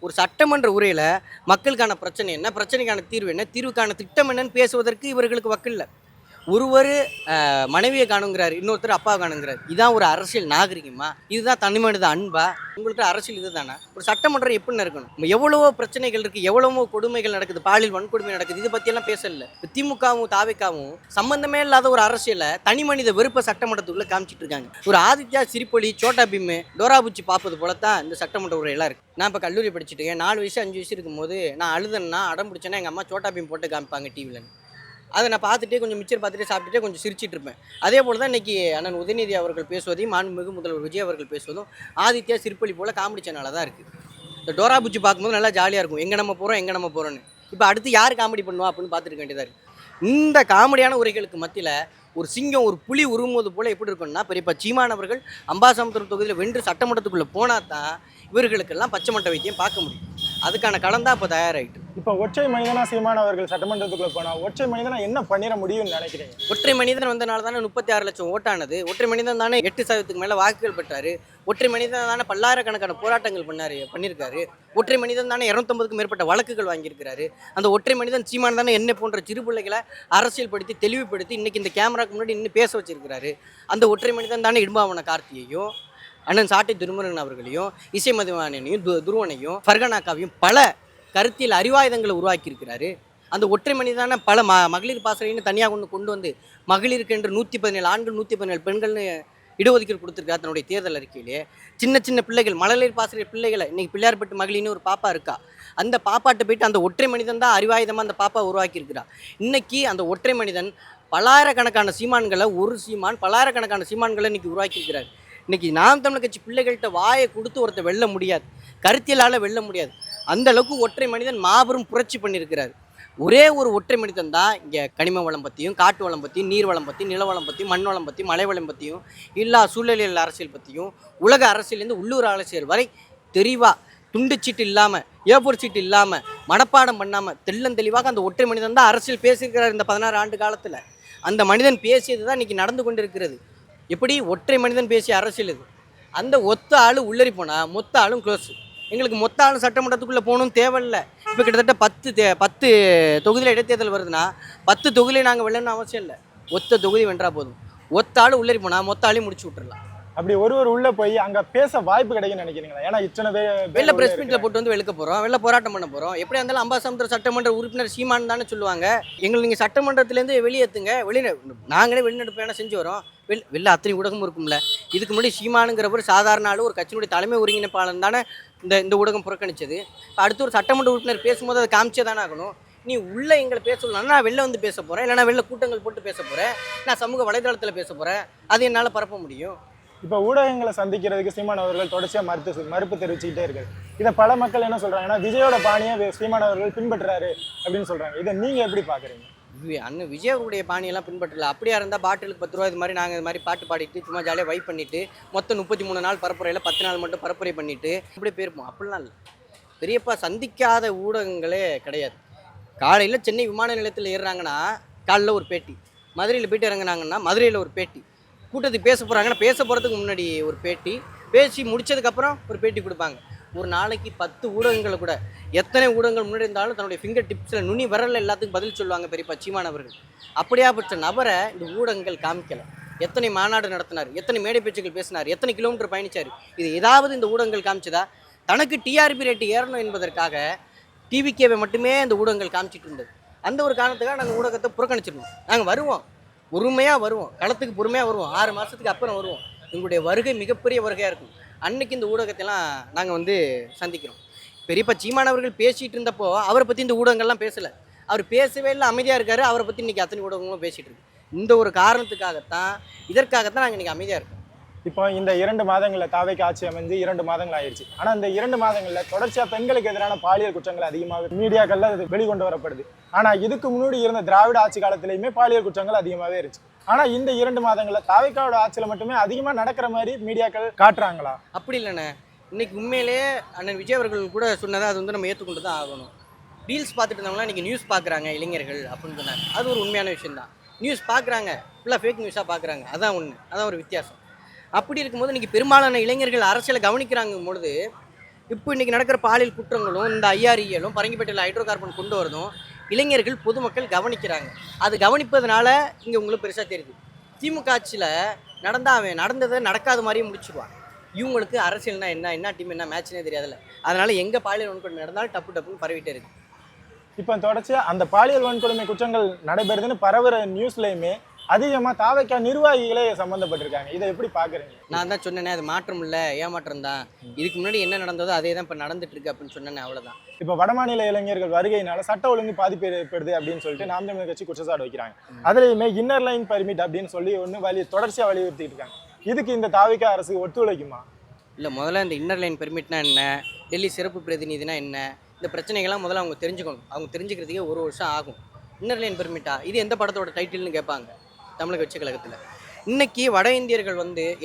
ஒரு சட்டமன்ற உரையில் மக்களுக்கான பிரச்சனை என்ன, பிரச்சனைக்கான தீர்வு என்ன, தீர்வுக்கான திட்டம் என்னன்னு பேசுவதற்கு இவர்களுக்கு வக்கில்லை. ஒருவர் மனைவியை காணுங்கிறாரு, இன்னொருத்தர் அப்பா காணுங்கிறாரு. இதான் ஒரு அரசியல் நாகரிகமா? இதுதான் தனிமனித அன்பா? உங்களுக்கு அரசியல் இது தானே? ஒரு சட்டமன்றம் எப்படின்னு இருக்கணும்? எவ்வளவோ பிரச்சனைகள் இருக்குது, எவ்வளவோ கொடுமைகள் நடக்குது, பாலியல் வன்கொடுமை நடக்குது, இதை பற்றியெல்லாம் பேசல. திமுகவும் தாவேக்காவும் சம்பந்தமே இல்லாத ஒரு அரசியலை தனி மனித வெறுப்பை சட்டமன்றத்துக்குள்ளே காமிச்சிட்டு இருக்காங்க. ஒரு ஆதித்யா, சிரிப்பொலி, சோட்டா பீமு, டோராபுச்சி பார்ப்பது போல தான் இந்த சட்டமன்ற உரையெல்லாம் இருக்குது. நான் இப்போ கல்லூரி படிச்சுட்டு 4 வயசு 5 வயசு இருக்கும்போது நான் அழுதன்னா அடம் பிடிச்சேன்னா எங்கள் அம்மா சோட்டா பீம் போட்டு காமிப்பாங்க டிவியில். அதை நான் பார்த்துட்டே கொஞ்சம் மிச்சர் பார்த்துட்டே சாப்பிட்டுட்டே கொஞ்சம் சிரிச்சிட்டு இருப்பேன். அதே போல் தான் இன்றைக்கி அண்ணன் உதயநிதி அவர்கள் பேசுவதையும் மாண்புமிகு முதல்வர் விஜய் அவர்கள் பேசுவதும் ஆதித்யா, சிரிப்பொலி போல் காமெடி சேனலாக தான் இருக்குது. இந்த டோராபுச்சி பார்க்கும்போது நல்லா ஜாலியாக இருக்கும், எங்கே நம்ம போகிறோன்னு. இப்போ அடுத்து யார் காமெடி பண்ணுவா அப்படின்னு பார்த்துருக்க வேண்டியதாக இருக்குது. இந்த காமெடியான உரைகளுக்கு மத்தியில் ஒரு சிங்கம், ஒரு புலி உருமுவது போல் எப்படி இருக்குன்னா, பெரியப்பா சீமான் அவர்கள் அம்பாசமுத்திரம் தொகுதியில் வென்று சட்டமன்றத்துக்குள்ளே போனால் தான் இவர்களுக்கெல்லாம் பச்சை மட்டை வைத்தியம் பார்க்க முடியும். அதுக்கான களம் தான் இப்போ தயாராகிட்டு. இப்போ ஒற்றை மனிதனா சீமான் அவர்கள் சட்டமன்றத்துக்குள்ள போனா ஒற்றை மனிதனா என்ன பண்ணிட முடியும்னு நினைக்கிறீங்க? ஒற்றை மனிதன் வந்தனால தானே 36 லட்சம் ஓட்டானது. ஒற்றை மனிதன் தானே 8% மேலே வாக்குகள் பெற்றாரு. ஒற்றை மனிதன் தானே பல்லாயிரக்கணக்கான போராட்டங்கள் பண்ணியிருக்காரு. ஒற்றை மனிதன் தானே 250க்கும் மேற்பட்ட வழக்குகள் வாங்கியிருக்கிறாரு. அந்த ஒற்றை மனிதன் சீமான் தானே என்ன போன்ற சிறு பிள்ளைகளை அரசியல் படுத்தி தெளிவுபடுத்தி இன்னைக்கு இந்த கேமராக்கு முன்னாடி இன்னும் பேச வச்சிருக்கிறாரு. அந்த ஒற்றை மனிதன் தானே இடும்பாவன கார்த்தியையும், அண்ணன் சாட்டை துருமுருகன் அவர்களையும், இசை மதிவானையும், துருவனையும், ஃபர்கனாக்காவையும் பல கருத்தியல் அறிவாயுதங்களை உருவாக்கியிருக்கிறாரு. அந்த ஒற்றை மனிதனான பல மகளிர் பாசறைன்னு தனியாக கொண்டு வந்து மகளிருக்கு என்று 117 ஆண்கள் 117 பெண்கள்னு இடஒதுக்கீடு கொடுத்துருக்காரு தன்னுடைய தேர்தல் அறிக்கையிலே. சின்ன சின்ன பிள்ளைகள், மழலையர் பாசறை பிள்ளைகளை, இன்றைக்கி பிள்ளையார்பட்டு மகளின்னு ஒரு பாப்பா இருக்கா, அந்த பாப்பாட்ட போயிட்டு அந்த ஒற்றை மனிதன் தான் அறிவாயுதமாக அந்த பாப்பா உருவாக்கியிருக்கிறார். இன்றைக்கி அந்த ஒற்றை மனிதன் பல்லாயிரக்கணக்கான சீமான்களை, ஒரு சீமான் பல்லாயிரக்கணக்கான சீமான்களை இன்றைக்கி உருவாக்கியிருக்கிறார். இன்றைக்கி நாம் தமிழர் கட்சி பிள்ளைகள்கிட்ட வாயை கொடுத்து ஒருத்தர் வெல்ல முடியாது, கருத்தியலால் வெல்ல முடியாது. அந்த அளவுக்கு ஒற்றை மனிதன் மாபெரும் புரட்சி பண்ணியிருக்கிறார். ஒரே ஒரு ஒற்றை மனிதன் தான் இங்கே கனிம வளம் பற்றியும், காட்டு வளம் பற்றியும், நீர் வளம் பற்றியும், நில வளம் பற்றியும், மண் வளம் பற்றியும், மலை வளம் பற்றியும், எல்லா சூழலியல் அரசியல் பற்றியும், உலக அரசியலேருந்து உள்ளூர் அரசியல் வரை தெளிவாக, துண்டுச்சீட்டு இல்லாமல், ஏப்பூர் சீட்டு இல்லாமல், மனப்பாடம் பண்ணாமல் தெளிவாக அந்த ஒற்றை மனிதன் தான் அரசியல் பேசியிருக்கிறார் இந்த 16 ஆண்டு காலத்தில். அந்த மனிதன் பேசியது தான் இன்றைக்கி நடந்து கொண்டு இருக்கிறது. எப்படி ஒற்றை மனிதன் பேசிய அரசியல் இது. அந்த ஒத்த ஆள் உள்ளரி போனால் மொத்த ஆளும் க்ளோஸு. எங்களுக்கு மொத்த ஆளும் சட்டமன்றத்துக்குள்ளே போகணும் தேவையில்லை. இப்போ கிட்டத்தட்ட 10 தொகுதியில் இடைத்தேர்தல் வருதுன்னா 10 தொகுதியில் நாங்கள் வெல்லணும்னு அவசியம் இல்லை. ஒத்த தொகுதி வென்றா போதும். ஒத்த ஆள் உள்ளரி போனால் மொத்த ஆளையும் முடிச்சு விட்டுறலாம். அப்படி ஒருவர் உள்ள போய் அங்கே பேச வாய்ப்பு கிடைக்குன்னு நினைக்கிறீங்களா? ஏன்னா இத்தனை வெளில ப்ரெஸ் மீட்டில் போட்டு வந்து வெளுக்க போகிறோம், வெளில போராட்டம் பண்ண போகிறோம். எப்படியா இருந்தாலும் அம்பாசமுத்திரம் சட்டமன்ற உறுப்பினர் சீமான் தானே சொல்லுவாங்க. எங்களை நீங்கள் சட்டமன்றத்துலேருந்து வெளியேற்றுங்க, நாங்களே வெளிநடப்பு வேணால் செஞ்சு வரோம். வெளில அத்தனை ஊடகமும் இருக்கும்ல. இதுக்கு முன்னாடி சீமானுங்கிறவர் சாதாரண ஆள், ஒரு கட்சியினுடைய தலைமை ஒருங்கிணைப்பாளர் தானே இந்த ஊடகம் புறக்கணிச்சது. இப்போ அடுத்து ஒரு சட்டமன்ற உறுப்பினர் பேசும்போது அதை காமிச்சே தானே ஆகணும். நீ உள்ளே எங்களை பேசலாம், நான் வெளில வந்து பேச போகிறேன், இல்லைனா வெளில கூட்டங்கள் போட்டு பேச போகிறேன், நான் சமூக வலைதளத்தில் பேச போகிறேன், அது என்னால் பரப்ப முடியும். இப்போ ஊடகங்களை சந்திக்கிறதுக்கு சீமான் அவர்கள் தொடர்ச்சியாக மறுப்பு தெரிவிச்சுக்கிட்டே இருக்காரு. இதை பல மக்கள் என்ன சொல்கிறாங்கன்னா, விஜயோட பாணியை சீமான் அவர்கள் பின்பற்றுறாரு அப்படின்னு சொல்கிறாங்க. இதை நீங்கள் எப்படி பார்க்குறீங்க? அண்ணன் விஜய் அவருடைய பாணியெல்லாம் பின்பற்றல. அப்படியா இருந்தால் பாட்டிலுக்கு 10 ரூபா இது மாதிரி நாங்கள் இது மாதிரி பாட்டு பாடிட்டு சும்மா ஜாலியாக வைப் பண்ணிவிட்டு மொத்தம் 33 நாள் பரப்புரையில் 10 நாள் மட்டும் பரப்புரை பண்ணிவிட்டு அப்படியே போயிருப்போம். அப்படிலாம் இல்லை. பெரியப்பா சந்திக்காத ஊடகங்களே கிடையாது. காலையில் சென்னை விமான நிலையத்தில் ஏறுறாங்கன்னா காலையில் ஒரு பேட்டி, மதுரையில் போயிட்டு இறங்குனாங்கன்னா மதுரையில் ஒரு பேட்டி, கூட்டத்துக்கு பேச போகிறாங்கன்னா பேச போகிறதுக்கு முன்னாடி ஒரு பேட்டி, பேசி முடித்ததுக்கப்புறம் ஒரு பேட்டி கொடுப்பாங்க. ஒரு நாளைக்கு 10 ஊடகங்களை கூட, எத்தனை ஊடகங்கள் முன்னாடி இருந்தாலும் தன்னுடைய ஃபிங்கர் டிப்ஸில் நுனி வரல எல்லாத்துக்கும் பதில் சொல்லுவாங்க பெரியப்பா சீமான் அவர்கள். அப்படியாப்பட்ட நபரை இந்த ஊடகங்கள் காமிக்கலை. எத்தனை மாநாடு நடத்தினார், எத்தனை மேடை பேச்சுகள் பேசினார், எத்தனை கிலோமீட்டர் பயணித்தார், இது ஏதாவது இந்த ஊடகங்கள் காமிச்சதா? தனக்கு டிஆர்பி ரேட்டு ஏறணும் என்பதற்காக டிவிகேவை மட்டுமே இந்த ஊடகங்கள் காமிச்சிட்டு இருந்தது. அந்த ஒரு காரணத்துக்காக நாங்கள் ஊடகத்தை புறக்கணிச்சிருந்தோம். நாங்கள் வருவோம், பொறுமையாக வருவோம், களத்துக்கு பொறுமையாக வருவோம், 6 மாதத்துக்கு அப்புறம் வருவோம். எங்களுடைய வருகை மிகப்பெரிய வருகையாக இருக்கும். அன்னைக்கு இந்த ஊடகத்தெல்லாம் நாங்கள் சந்திக்கிறோம். பெரியப்பா சீமான் அவர்கள் பேசிகிட்டு இருந்தப்போ அவரை பற்றி இந்த ஊடகங்கள்லாம் பேசலை. அவர் பேசவே இல்லை, அமைதியாக இருக்கார். அவரை பற்றி இன்றைக்கி அத்தனை ஊடகங்களும் பேசிகிட்டு இருக்கு. இந்த ஒரு காரணத்துக்காகத்தான், இதற்காகத்தான் நாங்கள் இன்றைக்கி அமைதியாக இருக்கோம். இப்போ இந்த 2 மாதங்களில் தாவேக்கு ஆட்சி அமைஞ்சு 2 மாதங்கள் ஆயிடுச்சு. ஆனால் இந்த 2 மாதங்களில் தொடர்ச்சியாக பெண்களுக்கு எதிரான பாலியல் குற்றங்கள் அதிகமாக மீடியாக்களில் வெளிக்கொண்டு வரப்படுது. ஆனால் இதுக்கு முன்னாடி இருந்த திராவிட ஆட்சி காலத்திலையுமே பாலியல் குற்றங்கள் அதிகமாகவே இருந்துச்சு. ஆனால் இந்த 2 மாதங்களில் தாவேக்காவோட ஆட்சியில் மட்டுமே அதிகமாக நடக்கிற மாதிரி மீடியாக்கள் காட்டுறாங்களா? அப்படி இல்லைண்ணே. இன்றைக்கி உண்மையிலே அண்ணன் விஜய் அவர்கள் கூட சொன்னதை அது நம்ம ஏற்றுக்கொண்டு தான் ஆகணும். ரீல்ஸ் பார்த்துட்டு இருந்தவங்களாம் இன்றைக்கி நியூஸ் பார்க்குறாங்க இளைஞர்கள் அப்படின்னு சொன்னாங்க. அது ஒரு உண்மையான விஷயந்தான். நியூஸ் பார்க்குறாங்க, ஃபுல்லாக ஃபேக் நியூஸாக பார்க்குறாங்க, அதான் ஒன்று, அதான் ஒரு வித்தியாசம். அப்படி இருக்கும்போது இன்றைக்கி பெரும்பாலான இளைஞர்கள் அரசியலை கவனிக்கிறாங்க பொழுது இப்போ இன்றைக்கி நடக்கிற பாலியல் குற்றங்களும் இந்த ஐஆர்இஎலும் பரங்கிப்பேட்டையில் ஹைட்ரோ கார்பன் கொண்டு வரதும் இளைஞர்கள் பொதுமக்கள் கவனிக்கிறாங்க. அது கவனிப்பதனால இங்கே உங்களுக்கு பெருசாக தெரியுது. திமுக ஆட்சியில் அவன் நடந்ததை நடக்காத மாதிரியே முடிச்சுடுவான். இவங்களுக்கு அரசியல்னா என்ன டீம் என்ன மேட்ச்னே தெரியாதுல்ல. அதனால எங்கே பாலியல் வன்கொடுமை நடந்தாலும் டப்புன்னு பரவிட்டே இருக்கு. இப்போ தொடர்ச்சியா அந்த பாலியல் வன்கொடுமை குற்றங்கள் நடைபெறுதுன்னு பரவுற நியூஸ்லயுமே அதிகமாக தாவைக்கா நிர்வாகிகளே சம்மந்தப்பட்டிருக்காங்க. இதை எப்படி பார்க்குறீங்க? நான் தான் சொன்னேனே, அது மாற்றம் இல்லை, ஏமாற்றம் தான். இதுக்கு முன்னாடி என்ன நடந்ததோ அதே தான் இப்போ நடந்துட்டு இருக்கு அப்படின்னு சொன்னேன், அவ்வளோதான். இப்போ வடமாநில இளைஞர்கள் வருகையினால சட்ட ஒழுங்கு பாதிப்பு ஏற்படுது அப்படின்னு சொல்லிட்டு நாம் தமிழர் கட்சி குற்றச்சாட்டு வைக்கிறாங்க. அதுலேயுமே இன்னர் லைன் பர்மிட் அப்படின்னு சொல்லி ஒன்று தொடர்ச்சியாக வலியுறுத்திட்டு இருக்காங்க. இதுக்கு இந்த தாவைக்கா அரசு ஒத்துழைக்குமா? இல்லை, முதல்ல இந்த இன்னர் லைன் பெர்மிட்னா என்ன, டெல்லி சிறப்பு பிரதிநிதினா என்ன, இந்த பிரச்சனைகள்லாம் முதல்ல அவங்க தெரிஞ்சுக்கணும். அவங்க தெரிஞ்சுக்கிறதுக்கே 1 வருஷம் ஆகும். இன்னர் லைன் பெர்மிட்டா, இது எந்த படத்தோட டைட்டில்னு கேட்பாங்க தமிழக கட்சி கழகத்தில். இன்னைக்கு வட இந்தியர்கள்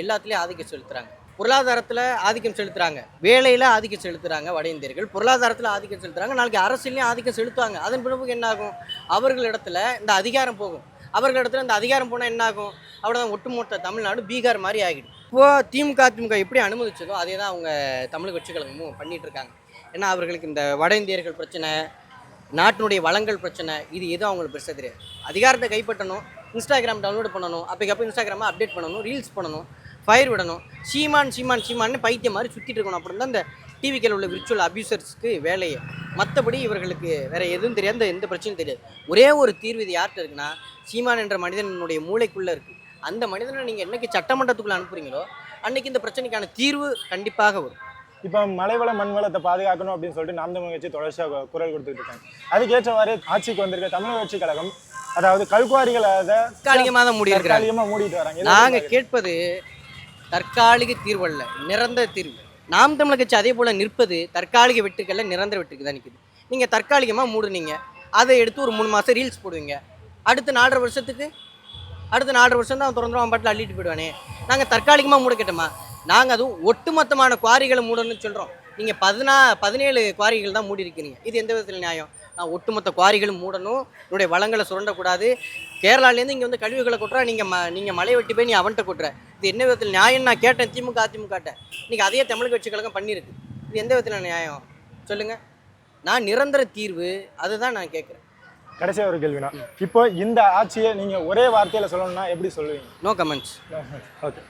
எல்லாத்துலேயும் ஆதிக்கம் செலுத்துகிறாங்க. பொருளாதாரத்தில் ஆதிக்கம் செலுத்துகிறாங்க, வேலையில் ஆதிக்கம் செலுத்துகிறாங்க. வட இந்தியர்கள் பொருளாதாரத்தில் ஆதிக்கம் செலுத்துகிறாங்க, நாளைக்கு அரசியலையும் ஆதிக்கம் செலுத்துவாங்க. அதன் பிறகு என்ன ஆகும்? அவர்களிடத்துல இந்த அதிகாரம் போகும். அவர்களிடத்துல இந்த அதிகாரம் போனால் என்ன ஆகும்? அவ்வளோதான், ஒட்டுமொத்த தமிழ்நாடு பீகார் மாதிரி ஆகிடும். இப்போது அதிமுக எப்படி அனுமதிச்சதோ அதே தான் அவங்க தமிழக கட்சி கழகமும் பண்ணிகிட்டு இருக்காங்க. ஏன்னா அவர்களுக்கு இந்த வட இந்தியர்கள் பிரச்சனை, நாட்டினுடைய வளங்கள் பிரச்சனை, இது எதுவும் அவங்களுக்கு பெருசாக தெரியாது. அதிகாரத்தை கைப்பற்றணும், இன்ஸ்டாகிராம் டவுன்லோட் பண்ணணும், அப்போ இன்ஸ்டாகிராமை அப்டேட் பண்ணணும், ரீல்ஸ் பண்ணணும், ஃபயர் விடணும், சீமான்னு பைத்தியம் மாதிரி சுற்றிட்டு இருக்கணும். அப்படி தான் இந்த டிவிக்கில் உள்ள விர்ச்சுவல் அபியூசர்ஸ்க்கு வேலையை. மற்றபடி இவர்களுக்கு வேறு எதுவும் தெரியாது, எந்த பிரச்சனையும் தெரியாது. ஒரே ஒரு தீர்வு இது யார்கிட்ட இருக்குன்னா, சீமான் என்ற மனிதனுடைய மூளைக்குள்ளே இருக்குது. அந்த மனிதனை நீங்கள் என்னைக்கு சட்டமன்றத்துக்குள்ளே அனுப்புறீங்களோ அன்றைக்கி இந்த பிரச்சனைக்கான தீர்வு கண்டிப்பாக வரும். இப்போ மலைவள மண் வளத்தை பாதுகாக்கணும் அப்படின்னு சொல்லிட்டு நாம் தமிழர் கட்சி தொடர்ச்சியாக குரல் கொடுத்துட்டு இருக்காங்க. அதுக்கேற்றவாறு ஆட்சிக்கு வந்திருக்க தமிழக கட்சி கழகம் அதாவது கல்குவாரிகளை தற்காலிகமாக தான் மூடிட்டு வராங்க. நாங்கள் கேட்பது தற்காலிக தீர்வு அல்ல, நிரந்தர தீர்வு. நாம் தமிழர் கட்சி அதே போல் நிற்பது தற்காலிக வெட்டுக்கல்ல, நிரந்தர வெட்டுக்கு தான் நிற்குது. நீங்கள் தற்காலிகமாக மூடுனீங்க, அதை எடுத்து ஒரு 3 மாதம் ரீல்ஸ் போடுவீங்க. அடுத்த 4.5 வருஷத்துக்கு அடுத்த 4.5 வருஷம் தான் திறந்துடும், பாட்டில் அள்ளிட்டு போயிடுவானே. நாங்கள் தற்காலிகமாக மூட கேட்டோமா? நாங்கள் அதுவும் ஒட்டுமொத்தமான குவாரிகளை மூடணும்னு சொல்கிறோம். நீங்கள் 17 குவாரிகள் தான் மூடி இருக்கிறீங்க. இது எந்த விதத்தில் நியாயம்? நான் ஒட்டுமொத்த குவாரிகளும் மூடணும், என்னுடைய வளங்களை சுரண்டக்கூடாது. கேரளாலேருந்து இங்கே கழிவுகளை கொட்டுறா, நீங்கள் மலை வெட்டி போய் நீ அவன்கிட்ட கொட்டுற. இது என்ன விதத்தில் நியாயம்? நான் கேட்டேன் அதிமுகட்ட. இன்றைக்கி அதே தமிழக கட்சி கழகம் பண்ணியிருக்கு. இது எந்த விதத்தில் நியாயம் சொல்லுங்கள்? நான் நிரந்தர தீர்வு அதுதான் நான் கேட்குறேன். கடைசியாக ஒரு கேள்வினா, இப்போ இந்த ஆட்சியை நீங்கள் ஒரே வார்த்தையில் சொல்லணும்னா எப்படி சொல்லுவீங்க? No comments. ஓகே.